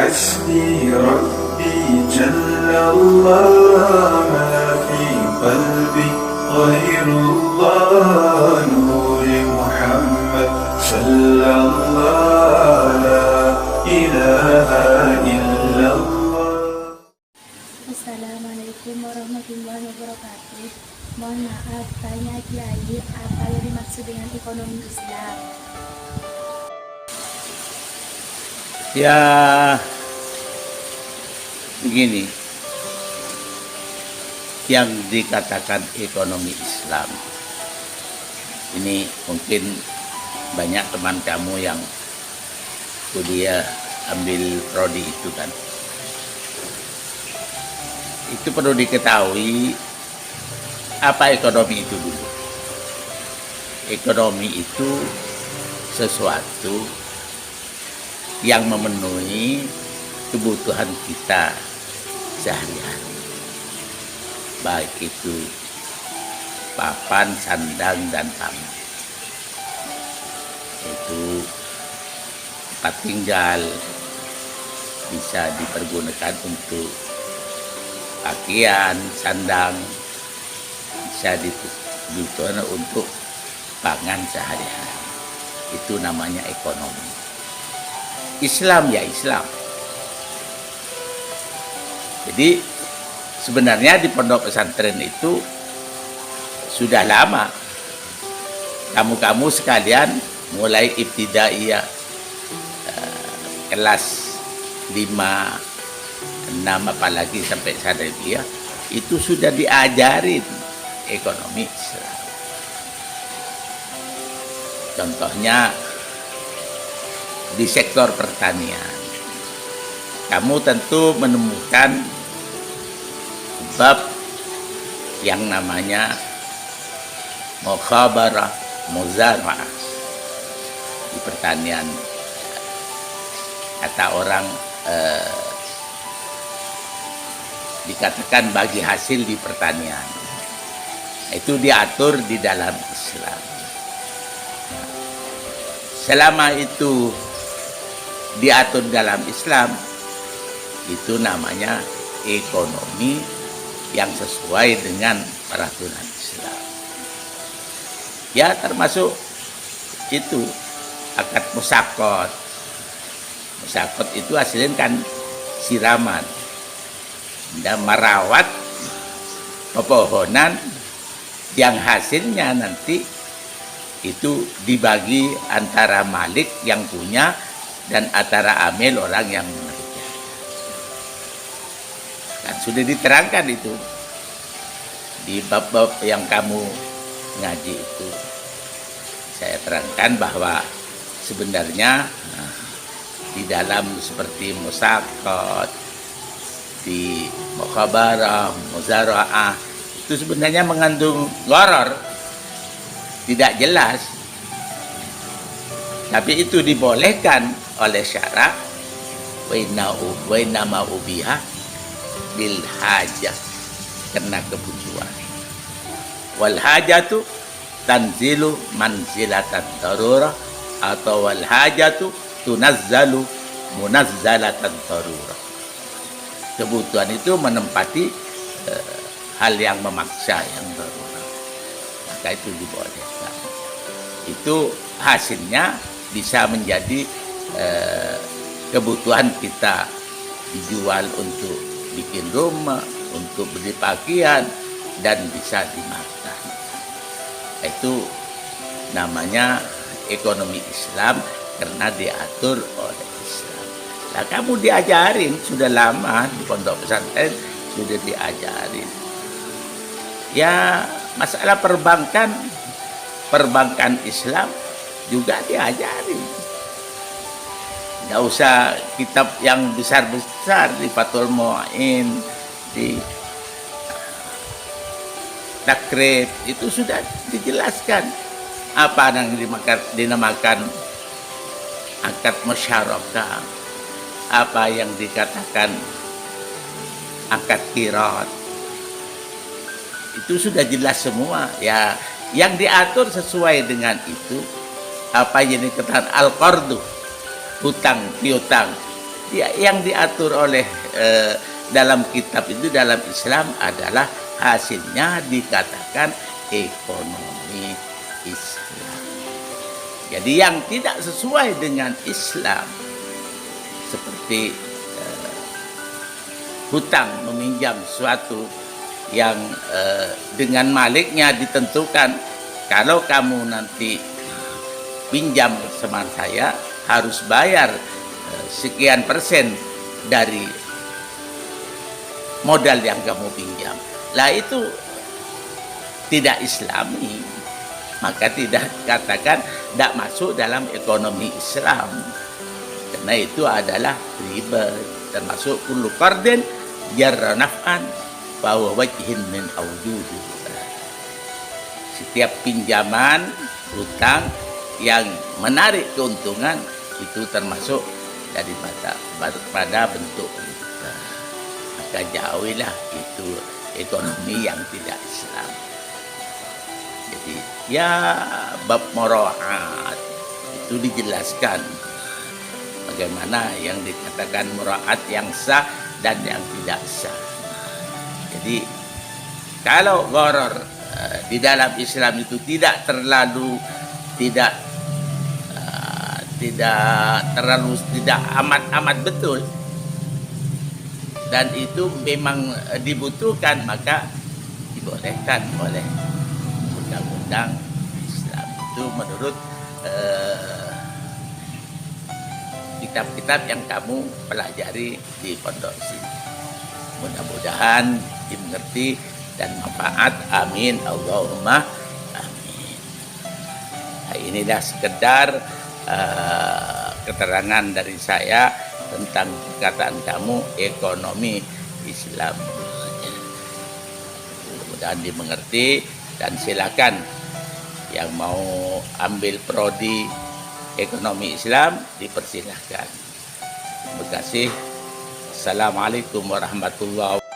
حسبي ربي جل الله ما في قلبي غير الله نور محمد صلى الله لا إله إلا الله. Assalamualaikum warahmatullahi wabarakatuh. Mohon maaf, tanya Kiai, apa yang dimaksud dengan ekonomi Islam? Ya, begini, yang dikatakan ekonomi Islam ini mungkin banyak teman kamu yang kuliah ambil prodi itu kan. Itu perlu diketahui apa ekonomi itu dulu. Ekonomi itu sesuatu yang memenuhi kebutuhan kita sehari-hari. Baik itu papan, sandang, dan pangan. Itu tempat tinggal, bisa dipergunakan untuk pakaian, sandang, bisa dibutuhkan untuk pangan sehari-hari. Itu namanya ekonomi. Islam ya Islam. Jadi sebenarnya di pondok pesantren itu sudah lama kamu-kamu sekalian mulai ibtidaiyah kelas 5, 6 apalagi sampai sanawiyah itu sudah diajarin ekonomi Islam. Contohnya di sektor pertanian, kamu tentu menemukan bab yang namanya mukhabarah, muzara'ah. Di pertanian, kata orang dikatakan bagi hasil di pertanian. Itu diatur di dalam Islam. Selama itu diatur dalam Islam, itu namanya ekonomi yang sesuai dengan peraturan Islam. Ya, termasuk itu akad musakot. Musakot itu hasilnya kan siraman dan merawat pepohonan yang hasilnya nanti itu dibagi antara malik yang punya dan antara amil orang yang mengerjakan. Kan sudah diterangkan itu di bab-bab yang kamu ngaji itu. Saya terangkan bahwa sebenarnya di dalam seperti musakot, di mukhabarah, muzara'ah itu sebenarnya mengandung gharar, tidak jelas. Tapi itu dibolehkan oleh syarak wa inna ma ubiha bil hajah, karena kebutuhan. Wal hajatu tanzilu manzilatan darurah atau wal hajatu tunazzalu munazzalatan darurah. Kebutuhan itu menempati hal yang memaksa, yang darurat. Maka itu dibolehkan. Itu hasilnya bisa menjadi kebutuhan kita, dijual untuk bikin rumah, untuk beli pakaian, dan bisa dimakan. Itu namanya ekonomi Islam karena diatur oleh Islam. Nah, kamu diajarin sudah lama di pondok pesantren, sudah diajarin. Ya, masalah perbankan Islam juga diajarin. Nggak usah kitab yang besar-besar di Fathul Mu'in, di Takrib, itu sudah dijelaskan apa yang dinamakan akad musyarakah, apa yang dikatakan akad qirat. Itu sudah jelas semua ya. Yang diatur sesuai dengan itu apa yang dikatakan al-qardu, hutang piutang, yang diatur oleh dalam kitab itu, dalam Islam adalah hasilnya dikatakan ekonomi Islam. Jadi yang tidak sesuai dengan Islam seperti hutang, meminjam sesuatu yang dengan maliknya ditentukan, kalau kamu nanti pinjam sama saya harus bayar sekian persen dari modal yang kamu pinjam. Lah itu tidak Islami, maka tidak katakan tidak masuk dalam ekonomi Islam, karena itu adalah riba, termasuk kullu qardin jarra naf'an bahwa wajhin min awjuhi. Setiap pinjaman hutang yang menarik keuntungan itu termasuk pada bentuk riba. Maka jauhilah itu ekonomi yang tidak Islam. Jadi ya bab muraat itu dijelaskan bagaimana yang dikatakan muraat yang sah dan yang tidak sah. Jadi kalau gharar di dalam Islam itu tidak amat betul, dan itu memang dibutuhkan, maka dibolehkan oleh undang-undang Islam itu menurut kitab-kitab yang kamu pelajari di pondok sini. Mudah-mudahan dimengerti dan manfaat. Amin Allahumma amin. Nah, inilah sekedar keterangan dari saya tentang perkataan kamu ekonomi Islam. Mudah-mudahan dimengerti, dan silakan yang mau ambil prodi ekonomi Islam dipersilahkan. Terima kasih. Assalamualaikum warahmatullahi wabarakatuh.